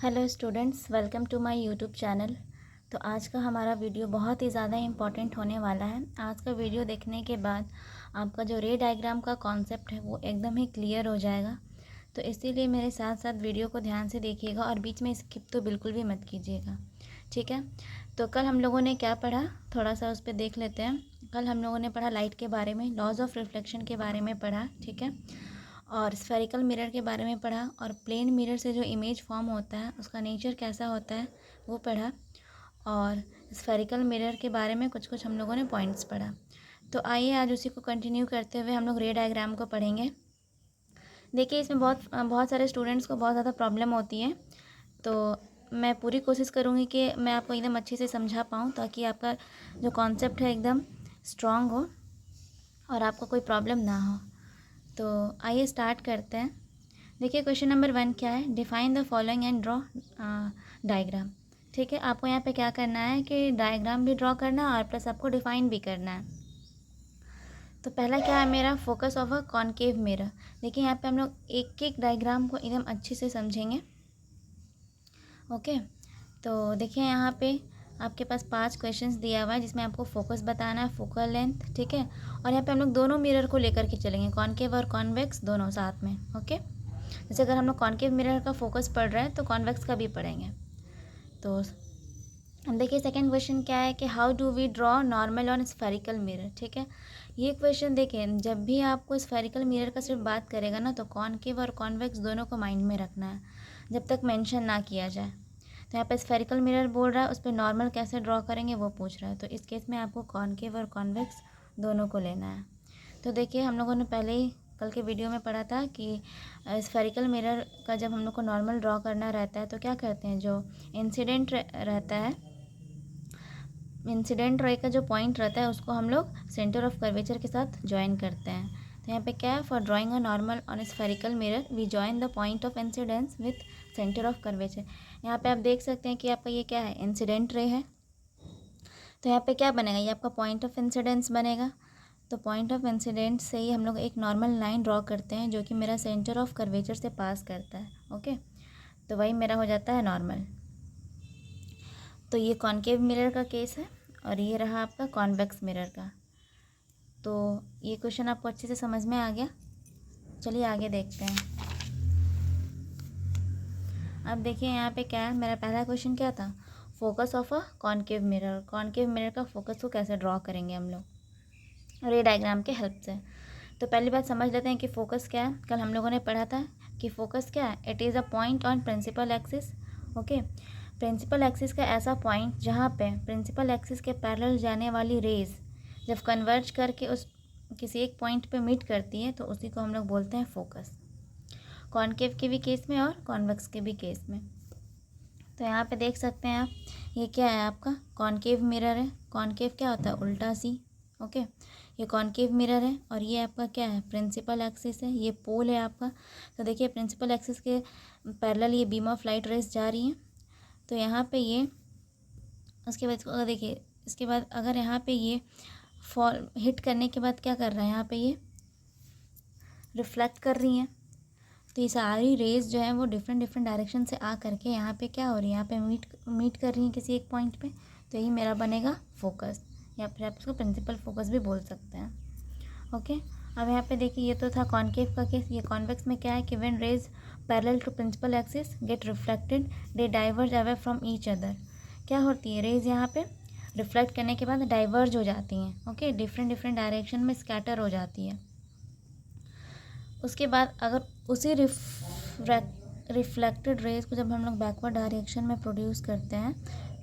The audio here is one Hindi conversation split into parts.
Hello students, welcome to my YouTube channel. तो आज का हमारा वीडियो बहुत ही ज़्यादा इम्पॉर्टेंट होने वाला है। आज का वीडियो देखने के बाद आपका जो रे डायग्राम का कॉन्सेप्ट है वो एकदम ही क्लियर हो जाएगा। तो इसीलिए मेरे साथ साथ वीडियो को ध्यान से देखिएगा और बीच में स्किप तो बिल्कुल भी मत कीजिएगा, ठीक है। तो कल हम लोगों ने क्या पढ़ा, थोड़ा सा उस पर देख लेते हैं। कल हम लोगों ने पढ़ा लाइट के बारे में, लॉज ऑफ रिफ्लेक्शन के बारे में पढ़ा, ठीक है। और स्फेरिकल मिरर के बारे में पढ़ा और प्लेन मिरर से जो इमेज फॉर्म होता है उसका नेचर कैसा होता है वो पढ़ा। और स्फेरिकल मिरर के बारे में कुछ कुछ हम लोगों ने पॉइंट्स पढ़ा। तो आइए आज उसी को कंटिन्यू करते हुए हम लोग रे डायग्राम को पढ़ेंगे। देखिए, इसमें बहुत सारे स्टूडेंट्स को बहुत ज़्यादा प्रॉब्लम होती है, तो मैं पूरी कोशिश करूँगी कि मैं आपको एकदम अच्छे से समझा पाऊँ ताकि आपका जो कॉन्सेप्ट है एकदम स्ट्रॉन्ग हो और आपको कोई प्रॉब्लम ना हो। तो आइए स्टार्ट करते हैं। देखिए, क्वेश्चन नंबर 1 क्या है, define the following and draw diagram. ठीक है, आपको यहाँ पे क्या करना है कि डायग्राम भी ड्रॉ करना है और प्लस आपको डिफाइन भी करना है। तो पहला क्या है मेरा, focus of a concave mirror. देखिए, यहाँ पे हम लोग एक एक डायग्राम को एकदम अच्छे से समझेंगे। ओके, तो देखिए यहाँ पे आपके पास 5 क्वेश्चंस दिया हुआ है जिसमें आपको फोकस बताना है, फोकल लेंथ, ठीक है। और यहाँ पे हम लोग दोनों मिरर को लेकर के चलेंगे, कॉनकेव और कॉन्वेक्स दोनों साथ में। ओके, जैसे अगर हम लोग कॉनकेव मिरर का फोकस पढ़ रहे हैं तो कॉन्वेक्स का भी पढ़ेंगे। तो अब देखिए सेकंड क्वेश्चन क्या है कि how do we draw normal on spherical mirror. ठीक है, ये क्वेश्चन देखिए, जब भी आपको स्फेरिकल मिरर का सिर्फ बात करेगा ना तो कॉनकेव और कॉन्वेक्स दोनों को माइंड में रखना है जब तक मेंशन ना किया जाए। तो यहाँ पे स्फेरिकल मिरर बोल रहा है, उस पर नॉर्मल कैसे ड्रॉ करेंगे वो पूछ रहा है। तो इस केस में आपको कॉनकेव और कॉन्वेक्स दोनों को लेना है। तो देखिए, हम लोगों ने पहले ही कल के वीडियो में पढ़ा था कि स्फेरिकल मिरर का जब हम लोग को नॉर्मल ड्रॉ करना रहता है तो क्या करते हैं, जो इंसिडेंट रहता है, इंसिडेंट रे का जो पॉइंट रहता है उसको हम लोग सेंटर ऑफ कर्वेचर के साथ ज्वाइन करते हैं। तो यहाँ पे क्या है, for drawing a normal on spherical mirror we join the point of incidence with centre of curvature. यहाँ पे आप देख सकते हैं कि आपका ये क्या है, इंसिडेंट रे है। तो यहाँ पे क्या बनेगा, ये आपका पॉइंट ऑफ इंसिडेंस बनेगा। तो पॉइंट ऑफ इंसिडेंस से ही हम लोग एक नॉर्मल लाइन ड्रॉ करते हैं जो कि मेरा सेंटर ऑफ कर्वेचर से पास करता है। ओके, तो वही मेरा हो जाता है नॉर्मल। तो ये कॉनकेव मिरर का केस है और ये रहा आपका कॉन्वेक्स मिरर का। तो ये क्वेश्चन आपको अच्छे से समझ में आ गया। चलिए आगे देखते हैं। अब देखिए यहाँ पे क्या है, मेरा पहला क्वेश्चन क्या था, focus of a concave mirror. Concave mirror का फोकस को कैसे ड्रॉ करेंगे हम लोग रे डायग्राम के हेल्प से। तो पहली बात समझ लेते हैं कि फोकस क्या है। कल हम लोगों ने पढ़ा था कि फोकस क्या है, it is a point on principal axis. Okay, principal axis का ऐसा पॉइंट जहाँ पे प्रिंसिपल एक्सिस के पैरेलल जाने वाली रेज जब कन्वर्ज करके उस किसी एक पॉइंट पे मीट करती है तो उसी को हम लोग बोलते हैं फोकस, कॉनकेव के भी केस में और कॉन्वेक्स के भी केस में। तो यहाँ पे देख सकते हैं आप, ये क्या है आपका कॉनकेव मिरर है। कॉनकेव क्या होता है, उल्टा सी। ओके, ये कॉनकेव मिरर है और ये आपका क्या है, प्रिंसिपल एक्सिस है, ये पोल है आपका। तो देखिए प्रिंसिपल एक्सिस के पैरेलल ये बीम ऑफ लाइट रेज जा रही हैं। तो यहाँ पे ये, उसके बाद अगर देखिए इसके बाद अगर यहाँ पे ये फॉल हिट करने के बाद क्या कर रहा है, यहाँ पे ये रिफ्लेक्ट कर रही हैं। तो ये सारी रेज जो है वो डिफरेंट डिफरेंट डायरेक्शन से आ करके यहाँ पे क्या हो रही है, यहाँ पे मीट कर रही हैं किसी एक पॉइंट पे। तो यही मेरा बनेगा फोकस, या फिर आप इसको प्रिंसिपल फोकस भी बोल सकते हैं। ओके, अब यहाँ पे देखिए ये तो था कॉनकेव का केस। ये कॉन्वेक्स में क्या है कि when rays parallel to principal axis get reflected they diverge away from each other. क्या होती है, रेज यहाँ पे रिफ्लेक्ट करने के बाद डाइवर्ज हो जाती हैं। ओके, डिफरेंट डिफरेंट डायरेक्शन में स्कैटर हो जाती है। उसके बाद अगर उसी रिफ्लेक्टेड रेज को जब हम लोग बैकवर्ड डायरेक्शन में प्रोड्यूस करते हैं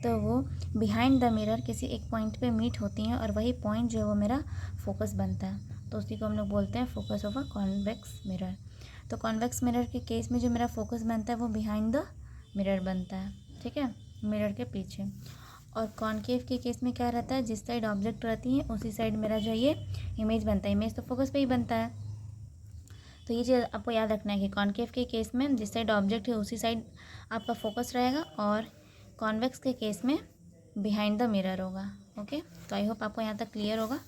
तो वो बिहाइंड द मिरर किसी एक पॉइंट पे मीट होती हैं और वही पॉइंट जो है वो मेरा फोकस बनता है। तो उसी को हम लोग बोलते हैं focus of a convex mirror. तो कॉन्वेक्स मिरर के केस में जो मेरा फोकस बनता है वो बिहाइंड द मिरर बनता है, ठीक है, मिरर के पीछे। और कॉनकेव के केस में क्या रहता है, जिस साइड ऑब्जेक्ट रहती है उसी साइड मेरा जो ये इमेज बनता है। इमेज तो फोकस पे ही बनता है। तो ये चीज़ आपको याद रखना है कि कॉनकेव के केस में जिस साइड ऑब्जेक्ट है उसी साइड आपका फोकस रहेगा और कॉन्वेक्स के केस में बिहाइंड द मिरर होगा। ओके, तो आई होप आपको यहाँ तक क्लियर होगा।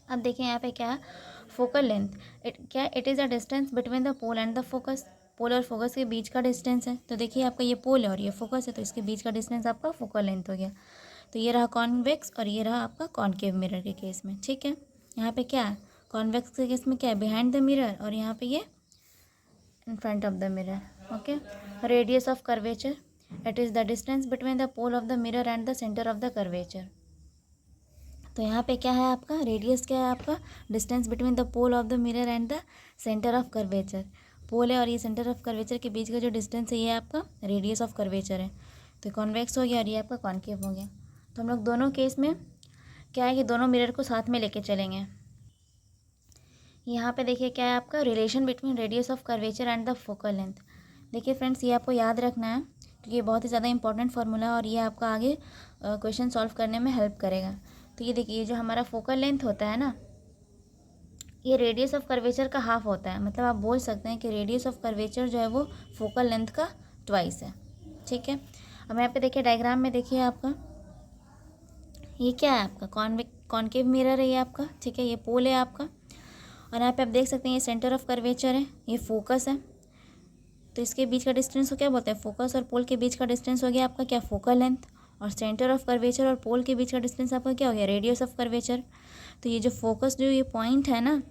अब देखिए यहाँ पे क्या है, focal length. It is a distance between the pole and the focus. Pole और फोकस के बीच का डिस्टेंस है। तो देखिए आपका ये पोल है और ये फोकस है, तो इसके बीच का डिस्टेंस आपका फोकल लेंथ हो गया। तो ये रहा कॉन्वेक्स और ये रहा आपका कॉनकेव मिरर के केस में। ठीक है, यहाँ पे क्या है, कॉन्वेक्स के केस में क्या है, बिहाइंड द मिरर, और यहाँ पे ये in front of the mirror. Okay, radius of curvature, it is the distance between the pole of the mirror and the centre of the curvature. तो यहाँ पे क्या है आपका रेडियस, क्या है आपका distance between the pole of the mirror and the centre of curvature. Pole है और ये सेंटर ऑफ कर्वेचर के बीच का जो डिस्टेंस है ये आपका रेडियस ऑफ कर्वेचर है। तो कॉन्वेक्स हो गया और ये आपका कॉनकेव हो गया। तो हम लोग दोनों केस में क्या है कि दोनों मिरर को साथ में लेके चलेंगे। यहाँ पे देखिए क्या है आपका relation between radius of curvature and the focal length. देखिए फ्रेंड्स, ये आपको याद रखना है क्योंकि ये बहुत ही ज़्यादा इंपॉर्टेंट फार्मूला है और ये आपका आगे क्वेश्चन सॉल्व करने में हेल्प करेगा। तो ये देखिए, जो हमारा फोकल लेंथ होता है ना, ये रेडियस ऑफ कर्वेचर का हाफ होता है। मतलब आप बोल सकते हैं कि रेडियस ऑफ कर्वेचर जो है वो फोकल लेंथ का ट्वाइस है। ठीक है, अब यहाँ पे देखिए डायग्राम में देखिए आपका ये क्या है, आपका कॉनकेव मिरर है ये आपका। ठीक है, ये पोल है आपका, और यहाँ पे आप देख सकते हैं ये सेंटर ऑफ कर्वेचर है, ये फोकस है। तो इसके बीच का डिस्टेंस को क्या बोलते हैं, फोकस और पोल के बीच का डिस्टेंस हो गया आपका क्या, फोकल लेंथ। और सेंटर ऑफ कर्वेचर और पोल के बीच का डिस्टेंस आपका क्या हो गया, रेडियस ऑफ कर्वेचर। तो ये जो फोकस जो ये पॉइंट है ना,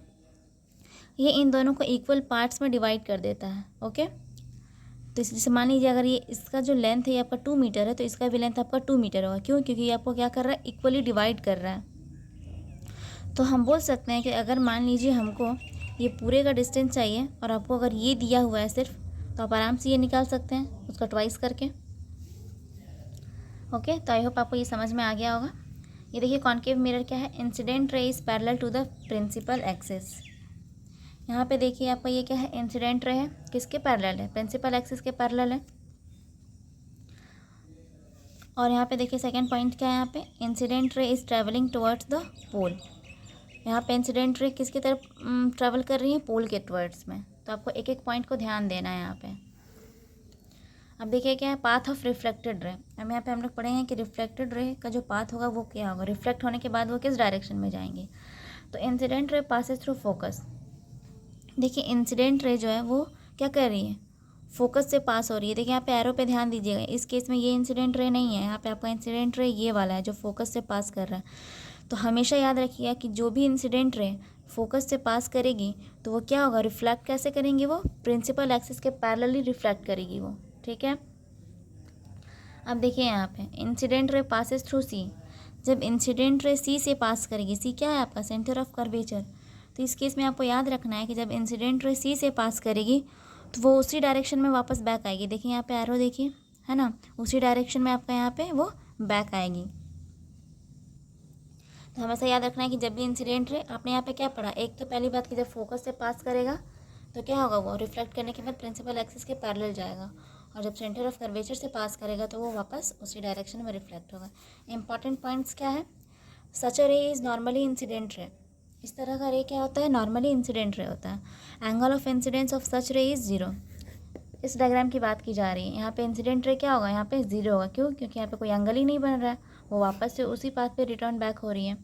ये इन दोनों को इक्वल पार्ट्स में डिवाइड कर देता है। ओके, तो जैसे मान लीजिए अगर ये इसका जो लेंथ है ये आपका 2 मीटर है, तो इसका भी लेंथ आपका 2 मीटर होगा। क्यों, क्योंकि ये आपको क्या कर रहा है, इक्वली डिवाइड कर रहा है। तो हम बोल सकते हैं कि अगर मान लीजिए हमको ये पूरे का डिस्टेंस चाहिए और आपको अगर ये दिया हुआ है सिर्फ, तो आप आराम से ये निकाल सकते हैं उसका ट्वाइस करके। ओके, तो आई होप आपको ये समझ में आ गया होगा। ये देखिए कॉनकेव मिरर क्या है, incident ray is parallel to the principal axis. यहाँ पे देखिए आपका ये क्या है, इंसिडेंट रे है, किसके पैरेलल है, प्रिंसिपल एक्सिस के पैरेलल है। और यहाँ पे देखिए सेकंड पॉइंट क्या है, यहाँ पे incident ray is travelling towards the pole. यहाँ पे इंसिडेंट रे किसकी तरफ ट्रैवल कर रही है, पोल के टुवर्ड्स में। तो आपको एक एक पॉइंट को ध्यान देना है यहाँ पे। अब देखिए क्या है, पाथ ऑफ रिफ्लेक्टेड रे। अब यहाँ पे हम लोग पढ़ेंगे कि रिफ्लेक्टेड रे का जो पाथ होगा वो क्या होगा, रिफ्लेक्ट होने के बाद वो किस डायरेक्शन में जाएंगे। तो incident ray passes through focus. देखिए इंसिडेंट रे जो है वो क्या कर रही है, फोकस से पास हो रही है। देखिए यहाँ पे एरो पे ध्यान दीजिएगा, इस केस में ये इंसिडेंट रे नहीं है, यहाँ पे आपका इंसिडेंट रे ये वाला है जो फोकस से पास कर रहा है। तो हमेशा याद रखिएगा कि जो भी इंसिडेंट रे फोकस से पास करेगी तो वो क्या होगा, रिफ्लेक्ट कैसे करेंगी, वो प्रिंसिपल एक्सिस के पैरेलली रिफ्लेक्ट करेगी वो। ठीक है, अब देखिए यहाँ पे incident ray passes through C. जब इंसिडेंट रे सी से पास करेगी, सी क्या है आपका, सेंटर ऑफ कर्वेचर। तो इस केस में आपको याद रखना है कि जब इंसिडेंट रे सी से पास करेगी तो वो उसी डायरेक्शन में वापस बैक आएगी। देखिए यहाँ पे एरो देखिए, है ना, उसी डायरेक्शन में आपका यहाँ पे वो बैक आएगी। तो हमेशा याद रखना है कि जब भी इंसिडेंट रे, आपने यहाँ पे क्या पढ़ा, एक तो पहली बात कि जब फोकस से पास करेगा तो क्या होगा, वो रिफ्लेक्ट करने के बाद प्रिंसिपल एक्सिस के पैरेलल जाएगा, और जब सेंटर ऑफ कर्वेचर से पास करेगा तो वो वापस उसी डायरेक्शन में रिफ्लेक्ट होगा। इंपॉर्टेंट पॉइंट्स क्या है, सच अ रे इज़ नॉर्मली इंसिडेंट रे। इस तरह का रे क्या होता है, नॉर्मली इंसिडेंट रे होता है। Angle of incidence of such रे इज़ 0। इस डायग्राम की बात की जा रही है, यहाँ पे इंसिडेंट रे क्या होगा, यहाँ पे 0 होगा। क्यों, क्योंकि यहाँ पे कोई एंगल ही नहीं बन रहा है, वो वापस से उसी पाथ पे रिटर्न बैक हो रही है।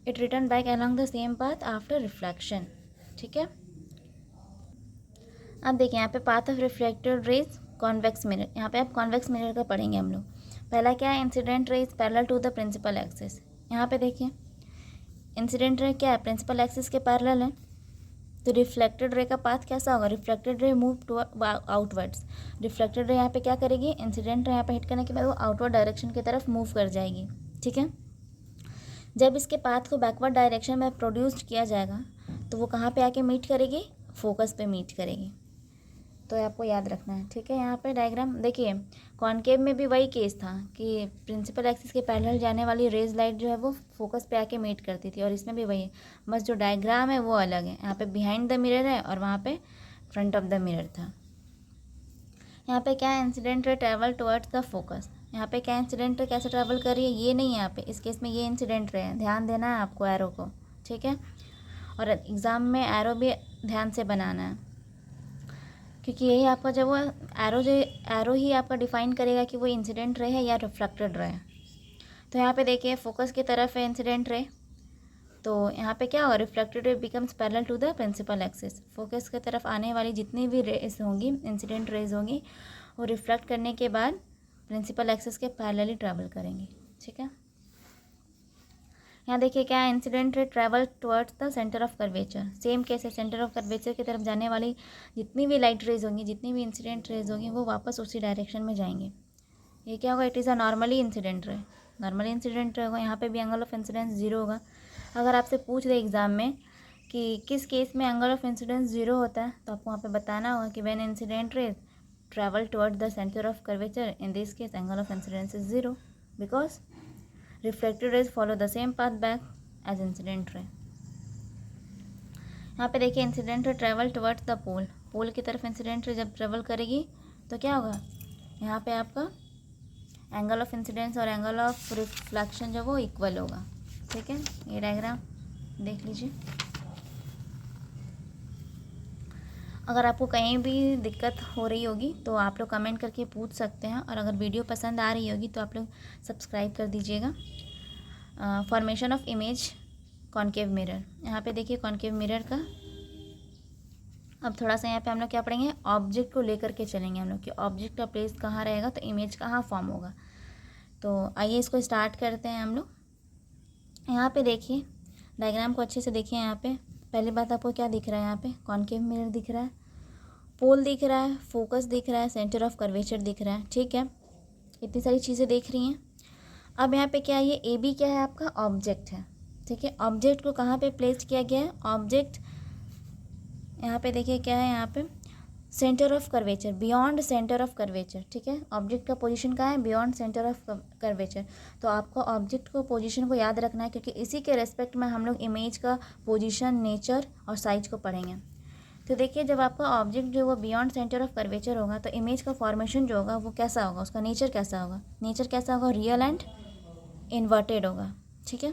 It return back along the same path after reflection. ठीक है, अब देखिए यहाँ पे path of reflected raise convex mirror. यहाँ पे आप कॉन्वेक्स मिरर का पढ़ेंगे हम लोग। पहला क्या है, incident ray is parallel to the principal axis. यहाँ पे देखिए इंसिडेंट रे क्या है, प्रिंसिपल एक्सिस के पैरेलल है। तो रिफ्लेक्टेड रे का पाथ कैसा होगा, रिफ्लेक्टेड रे move to outwards. Reflected ray यहाँ पे क्या करेगी, इंसिडेंट रे यहाँ पे हिट करने के बाद वो आउटवर्ड डायरेक्शन की तरफ मूव कर जाएगी। ठीक है, जब इसके पाथ को बैकवर्ड डायरेक्शन में प्रोड्यूस किया जाएगा तो वो कहाँ पे आके मीट करेगी, फोकस पे मीट करेगी। तो आपको याद रखना है। ठीक है, यहाँ पे डायग्राम देखिए, कॉनकेव में भी वही केस था कि प्रिंसिपल एक्सिस के पैरेलल जाने वाली रेज लाइट जो है वो फोकस पे आके मीट करती थी, और इसमें भी वही है, बस जो डायग्राम है वो अलग है। यहाँ पे बिहाइंड द मिरर है और वहाँ पे फ्रंट ऑफ द मिरर था। यहाँ पे क्या है, incident ray travel towards the focus. यहाँ पे क्या इंसिडेंट रे कैसे ट्रैवल कर रही है, ये नहीं है यहाँ पे, इस केस में ये इंसिडेंट रे है। ध्यान देना है आपको एरो को। ठीक है, और एग्ज़ाम में एरो भी ध्यान से बनाना है, क्योंकि यही आपका जब वो एरो ही आपका डिफाइन करेगा कि वो इंसिडेंट रे है या रिफ्लेक्टेड रे है। तो यहाँ पे देखिए फोकस की तरफ है इंसिडेंट रे, तो यहाँ पे क्या होगा, reflected ray becomes parallel to the principal axis. Focus की तरफ आने वाली जितनी भी रेज होंगी, इंसिडेंट रेज होंगी, वो रिफ्लेक्ट करने के बाद प्रिंसिपल एक्सिस के पैरेलली ट्रैवल करेंगी। ठीक है, यहाँ देखिए क्या है, incident ray travel towards the centre of curvature. Same case है, सेंटर ऑफ कर्वेचर की तरफ जाने वाली जितनी भी लाइट रेज होंगी, जितनी भी इंसिडेंट रेज होंगी, वो वापस उसी डायरेक्शन में जाएंगे। ये क्या होगा, it is a normally incident ray. Normally incident ray होगा, यहाँ पे भी एंगल ऑफ इंसिडेंस जीरो होगा। अगर आपसे पूछ दे एग्जाम में कि किस केस में एंगल ऑफ इंसिडेंस जीरो होता है, तो आपको वहाँ पे बताना होगा कि when incident raise travel towards the centre of curvature, in this case angle of incidence is zero because reflected rays follow the same path back as incident ray। यहाँ पे देखिए incident ray travel towards the pole, pole की तरफ इंसिडेंट रे जब ट्रैवल करेगी तो क्या होगा, यहाँ पे आपका एंगल ऑफ इंसिडेंस और एंगल ऑफ रिफ्लेक्शन जो वो इक्वल होगा। ठीक है, ये डायग्राम देख लीजिए। अगर आपको कहीं भी दिक्कत हो रही होगी तो आप लोग कमेंट करके पूछ सकते हैं, और अगर वीडियो पसंद आ रही होगी तो आप लोग सब्सक्राइब कर दीजिएगा। Formation of image concave mirror, यहाँ पे देखिए कॉनकेव मिरर का। अब थोड़ा सा यहाँ पे हम लोग क्या पढ़ेंगे, ऑब्जेक्ट को लेकर के चलेंगे हम लोग कि ऑब्जेक्ट का प्लेस कहाँ रहेगा तो इमेज कहाँ फॉर्म होगा। तो आइए इसको स्टार्ट करते हैं हम लोग। यहाँ पे देखिए डायग्राम को अच्छे से देखिए। यहाँ पे पहली बात आपको क्या दिख रहा है, यहाँ पे कॉनकेव मिरर दिख रहा है, पोल दिख रहा है, फोकस दिख रहा है, सेंटर ऑफ कर्वेचर दिख रहा है। ठीक है, इतनी सारी चीज़ें देख रही हैं। अब यहाँ पे क्या है, ये ए बी क्या है, आपका ऑब्जेक्ट है। ठीक है, ऑब्जेक्ट को कहाँ पे प्लेस किया गया है, ऑब्जेक्ट यहाँ पे देखिए क्या है, यहाँ पे centre of curvature, beyond centre of curvature. ठीक है, ऑब्जेक्ट का पोजीशन कहाँ है, बियॉन्ड सेंटर ऑफ कर्वेचर। तो आपको ऑब्जेक्ट को पोजीशन को याद रखना है, क्योंकि इसी के रेस्पेक्ट में हम लोग इमेज का पोजीशन, नेचर और साइज को पढ़ेंगे। तो देखिए जब आपका ऑब्जेक्ट जो वो बियॉन्ड सेंटर ऑफ कर्वेचर होगा तो इमेज का फॉर्मेशन जो होगा वो कैसा होगा, उसका नेचर कैसा होगा, नेचर कैसा होगा, रियल एंड इन्वर्टेड होगा। ठीक है,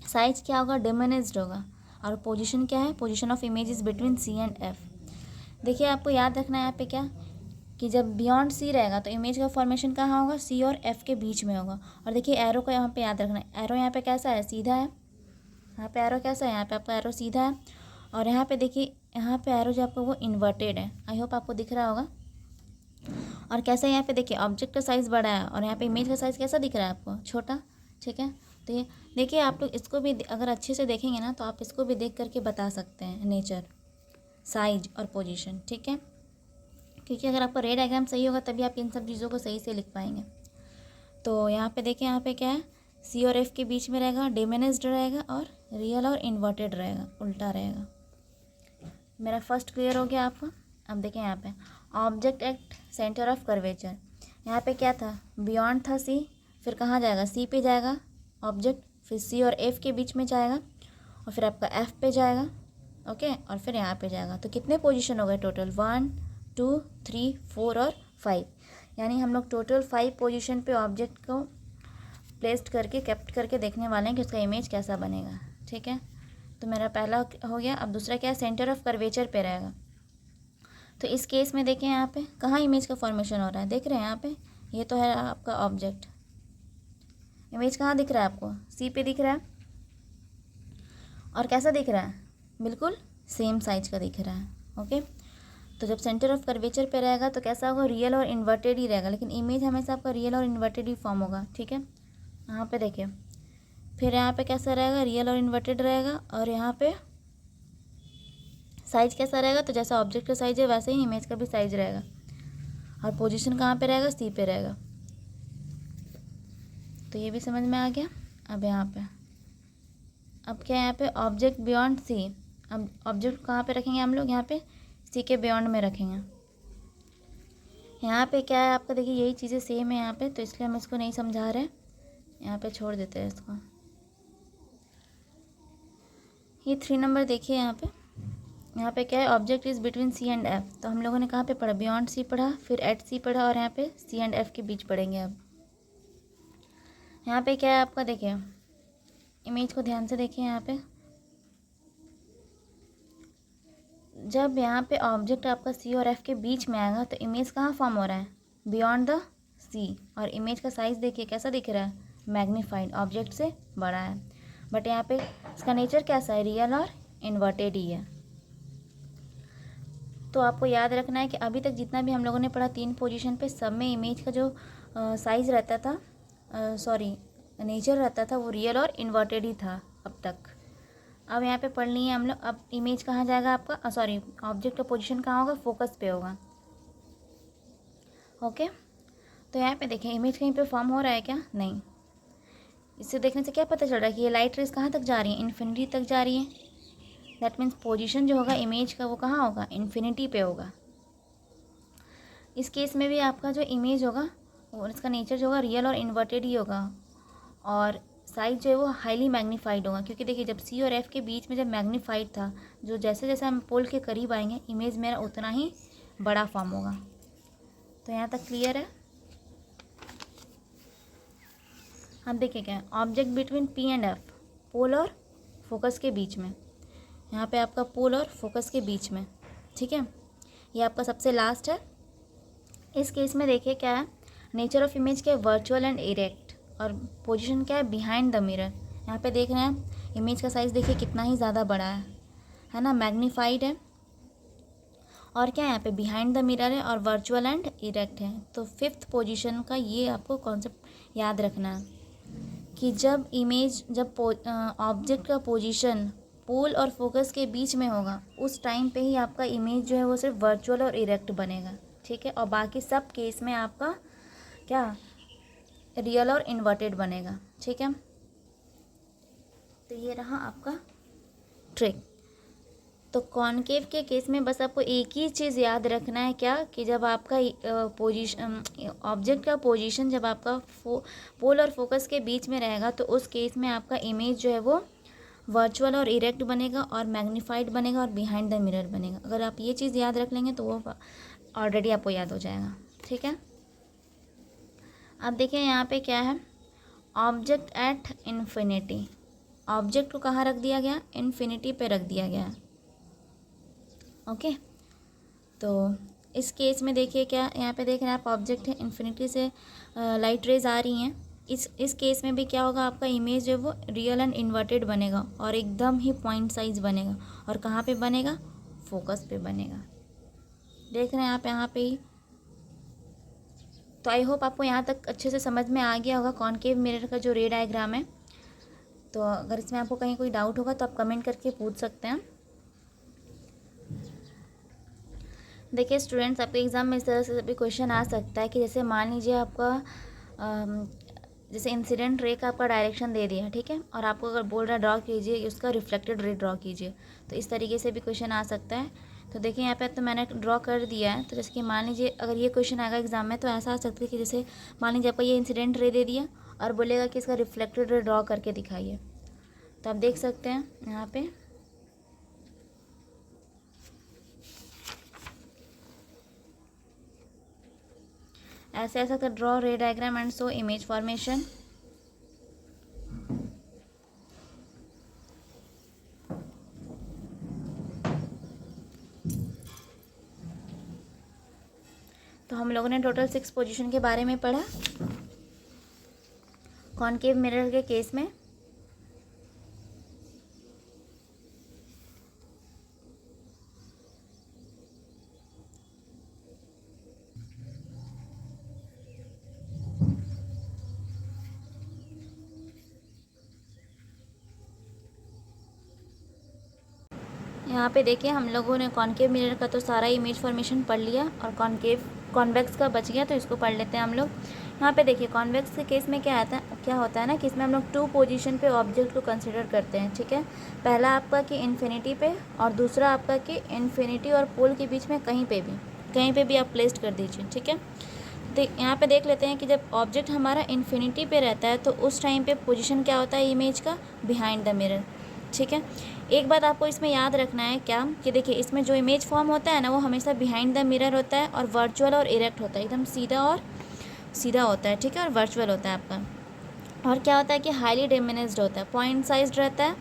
साइज क्या होगा, डिमिनिश्ड होगा। और पोजीशन क्या है, position of image is between C and F. देखिए आपको याद रखना है यहाँ पे क्या, कि जब बियॉन्ड सी रहेगा तो इमेज का फॉर्मेशन कहाँ होगा, सी और एफ के बीच में होगा। और देखिए एरो का यहाँ पे याद रखना है, एरो यहाँ पे कैसा है, सीधा है। यहाँ पे एरो कैसा है, यहाँ पे आपका एरो सीधा है। और यहाँ पे देखिए, यहाँ पे एरो जो आपका वो इन्वर्टेड है। आई होप आपको दिख रहा होगा। और कैसा है, यहाँ पे देखिए ऑब्जेक्ट का साइज़ बड़ा है और यहाँ पे इमेज का साइज़ कैसा दिख रहा है आपको, छोटा। ठीक है, तो ये देखिए आप लोग इसको भी अगर अच्छे से देखेंगे ना तो आप इसको भी देख करके बता सकते हैं नेचर, साइज और पोजीशन। ठीक है, क्योंकि अगर आपका रे डायग्राम सही होगा तभी आप इन सब चीज़ों को सही से लिख पाएंगे। तो यहाँ पे देखिए, यहाँ पे क्या है, सी और एफ के बीच में रहेगा, डिमिनिश्ड रहेगा, और रियल और इन्वर्टेड रहेगा, उल्टा रहेगा। मेरा फर्स्ट क्लियर हो गया आपको। अब देखिए यहाँ पे object at centre of curvature, यहाँ पे क्या था, बियॉन्ड था सी, फिर कहाँ जाएगा, सी पे जाएगा ऑब्जेक्ट, फिर सी और एफ के बीच में जाएगा, और फिर आपका एफ पे जाएगा। ओके, और फिर यहाँ पे जाएगा। तो कितने पोजीशन हो गए टोटल, 1 2 3 4 और 5, यानी हम लोग टोटल 5 पोजीशन पे ऑब्जेक्ट को प्लेस्ड करके कैप्ट करके देखने वाले हैं कि उसका इमेज कैसा बनेगा। ठीक है, तो मेरा पहला हो गया। अब दूसरा क्या है, सेंटर ऑफ कर्वेचर पे रहेगा। तो इस केस में देखें यहाँ पे कहाँ इमेज का फॉर्मेशन हो रहा है, देख रहे हैं यहाँ पे, ये तो है आपका ऑब्जेक्ट। इमेज कहाँ दिख रहा है आपको, सी पे दिख रहा है, और कैसा दिख रहा है, बिल्कुल सेम साइज का दिख रहा है। ओके, तो जब सेंटर ऑफ कर्वेचर पे रहेगा तो कैसा होगा, रियल और इन्वर्टेड ही रहेगा, लेकिन इमेज हमेशा आपका रियल और इन्वर्टेड ही फॉर्म होगा। ठीक है, यहाँ पे देखिए फिर यहाँ पे कैसा रहेगा, रियल और इन्वर्टेड रहेगा, और यहाँ पे साइज कैसा रहेगा, तो जैसा ऑब्जेक्ट का साइज है वैसे ही इमेज का भी साइज रहेगा। और पोजीशन कहाँ पे रहेगा, सी पे रहेगा। तो ये भी समझ में आ गया। अब यहाँ पे अब क्या है, यहाँ पे ऑब्जेक्ट बियॉन्ड सी, अब ऑब्जेक्ट कहाँ पे रखेंगे हम लोग, यहाँ पे सी के बियॉन्ड में रखेंगे। यहाँ पे क्या है आपका, देखिए यही चीज़ें सेम है यहाँ पे, तो इसलिए हम इसको नहीं समझा रहे, यहाँ पे छोड़ देते हैं इसको। ये 3 नंबर देखिए यहाँ पे क्या है, object is between C and F. तो हम लोगों ने कहाँ पे पढ़ा, बियॉन्ड सी पढ़ा, फिर एट सी पढ़ा, और यहाँ पे सी एंड एफ के बीच पढ़ेंगे। अब यहाँ पे क्या है आपका, देखिए इमेज को ध्यान से देखिए। यहाँ पे जब यहाँ पे ऑब्जेक्ट आपका सी और एफ के बीच में आएगा तो इमेज कहाँ फॉर्म हो रहा है, बियॉन्ड द सी। और इमेज का साइज़ देखिए कैसा दिख रहा है, मैग्नीफाइड, ऑब्जेक्ट से बड़ा है। बट यहाँ पे इसका नेचर कैसा है, रियल और इन्वर्टेड ही है। तो आपको याद रखना है कि अभी तक जितना भी हम लोगों ने पढ़ा 3 पोजीशन पे, सब में इमेज का जो साइज़ रहता था, नेचर रहता था, वो रियल और इन्वर्टेड ही था अब तक। अब यहाँ पे पढ़नी है हम लोग, अब इमेज कहाँ जाएगा आपका, ऑब्जेक्ट का पोजीशन कहाँ होगा, फोकस पे होगा। ओके, तो यहाँ पे देखें इमेज कहीं पे फॉर्म हो रहा है क्या, नहीं। इससे देखने से क्या पता चल रहा है कि ये लाइट रेज कहाँ तक जा रही है, इन्फिनिटी तक जा रही है। दैट मीन्स पोजीशन जो होगा इमेज का वो कहाँ होगा, इन्फिनिटी पे होगा। इस केस में भी आपका जो इमेज होगा और इसका नेचर जो होगा रियल और इन्वर्टेड ही होगा, और साइज जो है वो हाईली मैग्नीफाइड होगा, क्योंकि देखिए जब सी और एफ के बीच में जब मैग्नीफाइड था, जो जैसे जैसे हम पोल के करीब आएंगे इमेज मेरा उतना ही बड़ा फॉर्म होगा। तो यहाँ तक क्लियर है। अब देखिए क्या है, object between P and F, pole और फोकस के बीच में। यहाँ पे आपका पोल और फोकस के बीच में, ठीक है, ये आपका सबसे लास्ट है। इस केस में देखिए क्या है, नेचर ऑफ इमेज क्या है, वर्चुअल एंड इरेक्ट, और पोजीशन क्या है, बिहाइंड द मिरर। यहाँ पे देख रहे हैं इमेज का साइज़ देखिए कितना ही ज़्यादा बड़ा है ना, मैग्नीफाइड है, और क्या है यहाँ पे बिहाइंड द मिरर है, और वर्चुअल एंड इरेक्ट है। तो 5th पोजीशन का ये आपको कॉन्सेप्ट याद रखना है कि जब ऑब्जेक्ट का पोजीशन पोल और फोकस के बीच में होगा, उस टाइम पे ही आपका इमेज जो है वो सिर्फ वर्चुअल और इरेक्ट बनेगा, ठीक है, और बाकी सब केस में आपका क्या, रियल और इन्वर्टेड बनेगा, ठीक है। तो ये रहा आपका ट्रिक। तो कॉनकेव के केस में बस आपको एक ही चीज़ याद रखना है, क्या, कि जब आपका ऑब्जेक्ट का पोजीशन जब आपका पोल और फोकस के बीच में रहेगा, तो उस केस में आपका इमेज जो है वो वर्चुअल और इरेक्ट बनेगा, और मैग्नीफाइड बनेगा, और बिहाइंड द मिरर बनेगा। अगर आप ये चीज़ याद रख लेंगे तो वो ऑलरेडी आपको याद हो जाएगा, ठीक है। अब देखिए यहाँ पे क्या है, ऑब्जेक्ट एट इन्फिनिटी, ऑब्जेक्ट को कहाँ रख दिया गया, इन्फिनिटी पे रख दिया गया। ओके, तो इस केस में देखिए क्या, यहाँ पे देख रहे हैं आप, ऑब्जेक्ट है, इन्फिनिटी से लाइट रेज आ रही हैं। इस केस में भी क्या होगा, आपका इमेज जो है वो रियल एंड इन्वर्टेड बनेगा, और एकदम ही पॉइंट साइज बनेगा, और कहाँ पे बनेगा, फोकस पे बनेगा। देख रहे हैं आप यहाँ पे ही। तो आई होप आपको यहाँ तक अच्छे से समझ में आ गया होगा कॉनकेव मिरर का जो रे डायग्राम है। तो अगर इसमें आपको कहीं कोई डाउट होगा तो आप कमेंट करके पूछ सकते हैं। देखिए स्टूडेंट्स, आपके एग्ज़ाम में इस तरह से भी क्वेश्चन आ सकता है कि जैसे मान लीजिए आपका जैसे इंसिडेंट रे का आपका डायरेक्शन दे दिया, ठीक है, और आपको अगर बोल रहा है ड्रॉ कीजिए उसका रिफ्लेक्टेड रे ड्रॉ कीजिए, तो इस तरीके से भी क्वेश्चन आ सकता है। तो देखिए यहाँ पे तो मैंने ड्रॉ कर दिया है। तो जैसे कि मान लीजिए अगर ये क्वेश्चन आएगा एग्जाम में, तो ऐसा आ सकता है कि जैसे मान लीजिए आपको ये इंसिडेंट रे दे दिया और बोलेगा कि इसका रिफ्लेक्टेड रे ड्रॉ करके दिखाइए। तो आप देख सकते हैं यहाँ पे ऐसे ऐसा कर ड्रॉ रे diagram and show image formation. तो हम लोगों ने टोटल 6 पोजीशन के बारे में पढ़ा कॉनकेव मिरर के केस में। यहाँ पे देखिए हम लोगों ने कॉनकेव मिरर का तो सारा इमेज फॉर्मेशन पढ़ लिया, और कॉन्वेक्स का बच गया, तो इसको पढ़ लेते हैं हम लोग। यहाँ पे देखिए कॉन्वेक्स के केस में क्या होता है ना कि इसमें हम लोग 2 पोजीशन पे ऑब्जेक्ट को कंसिडर करते हैं, ठीक है। पहला आपका कि इन्फिनिटी पे, और दूसरा आपका कि इन्फिनिटी और पोल के बीच में कहीं पे भी आप प्लेस्ड कर दीजिए, ठीक है। तो यहाँ पे देख लेते हैं कि जब ऑब्जेक्ट हमारा इन्फिनिटी पे रहता है तो उस टाइम पे पोजीशन क्या होता है इमेज का, बिहाइंड द मिरर, ठीक है। एक बात आपको इसमें याद रखना है क्या, कि देखिए इसमें जो इमेज फॉर्म होता है ना, वो हमेशा बिहाइंड द मिरर होता है, और वर्चुअल और इरेक्ट होता है, एकदम सीधा होता है, ठीक है, और वर्चुअल होता है आपका। और क्या होता है कि हाईली डिमिनिश्ड होता है, पॉइंट साइज रहता है,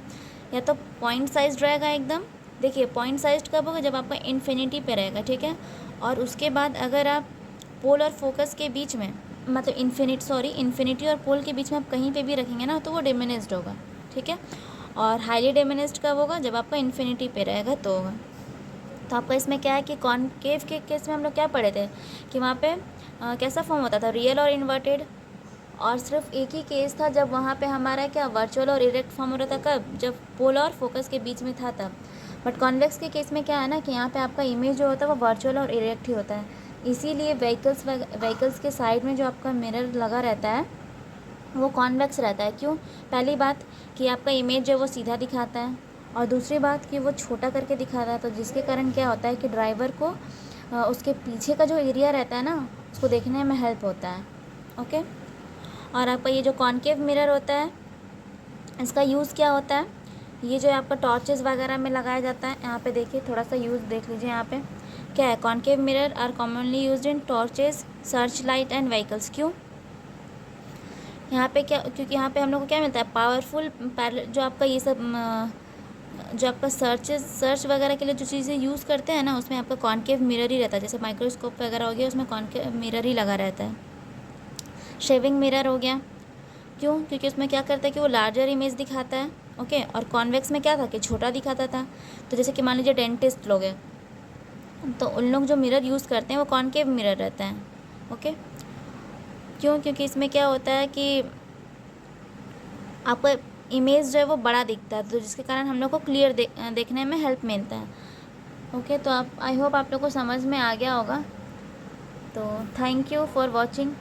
या तो पॉइंट साइज रहेगा एकदम। देखिए पॉइंट साइज कब होगा, जब आपका इन्फिनिटी पे रहेगा, ठीक है। और उसके बाद अगर आप पोल और फोकस के बीच में, मतलब इन्फिनिटी और पोल के बीच में आप कहीं पे भी रखेंगे ना, तो वो डिमिनिश्ड होगा, ठीक है। और हाईली डिमिनिश्ड कब होगा, जब आपका इन्फिनिटी पे रहेगा तो होगा। तो आपका इसमें क्या है कि कॉनकेव के केस में हम लोग क्या पढ़े थे कि वहाँ पे कैसा फॉर्म होता था, रियल और इन्वर्टेड, और सिर्फ एक ही केस था जब वहाँ पे हमारा क्या वर्चुअल और इरेक्ट फॉर्म हो रहा था, कब, जब पोलर और फोकस के बीच में था तब। बट कॉन्वेक्स के केस में क्या है ना कि यहाँ पे आपका इमेज जो होता है वो वर्चुअल और इरेक्ट ही होता है, इसीलिए व्हीकल्स के साइड में जो आपका मिरर लगा रहता है वो कॉन्वेक्स रहता है। क्यों? पहली बात कि आपका इमेज जो है वो सीधा दिखाता है, और दूसरी बात कि वो छोटा करके दिखाता है, तो जिसके कारण क्या होता है कि ड्राइवर को उसके पीछे का जो एरिया रहता है ना उसको देखने में हेल्प होता है। ओके। और आपका ये जो कॉनकेव मिरर होता है इसका यूज़ क्या होता है, ये जो आपका टॉर्चेस वगैरह में लगाया जाता है, यहाँ पे देखिए थोड़ा सा यूज़ देख लीजिए। यहाँ पे क्या है, concave mirror are commonly used in torches, search light and vehicles. क्यों? यहाँ पे क्या, क्योंकि यहाँ पे हम लोग को क्या मिलता है, पावरफुल जो आपका ये सब जो आपका सर्च वगैरह के लिए जो चीज़ें यूज़ करते हैं ना उसमें आपका कॉनकेव मिरर ही रहता है। जैसे माइक्रोस्कोप वगैरह हो गया उसमें कॉनकेव मिरर ही लगा रहता है। शेविंग मिरर हो गया, क्यों? क्योंकि उसमें क्या करता है कि वो लार्जर इमेज दिखाता है। ओके। और कॉन्वेक्स में क्या था कि छोटा दिखाता था। तो जैसे कि मान लीजिए डेंटिस्ट लोग हैं तो उन लोग जो मिरर यूज़ करते हैं वो कॉनकेव मिरर रहता है। ओके। क्यों? क्योंकि इसमें क्या होता है कि आपका इमेज जो है वो बड़ा दिखता है, तो जिसके कारण हम लोग को क्लियर देखने में हेल्प मिलता है। ओके। तो आप, आई होप आप लोग को समझ में आ गया होगा। तो थैंक यू फॉर वॉचिंग।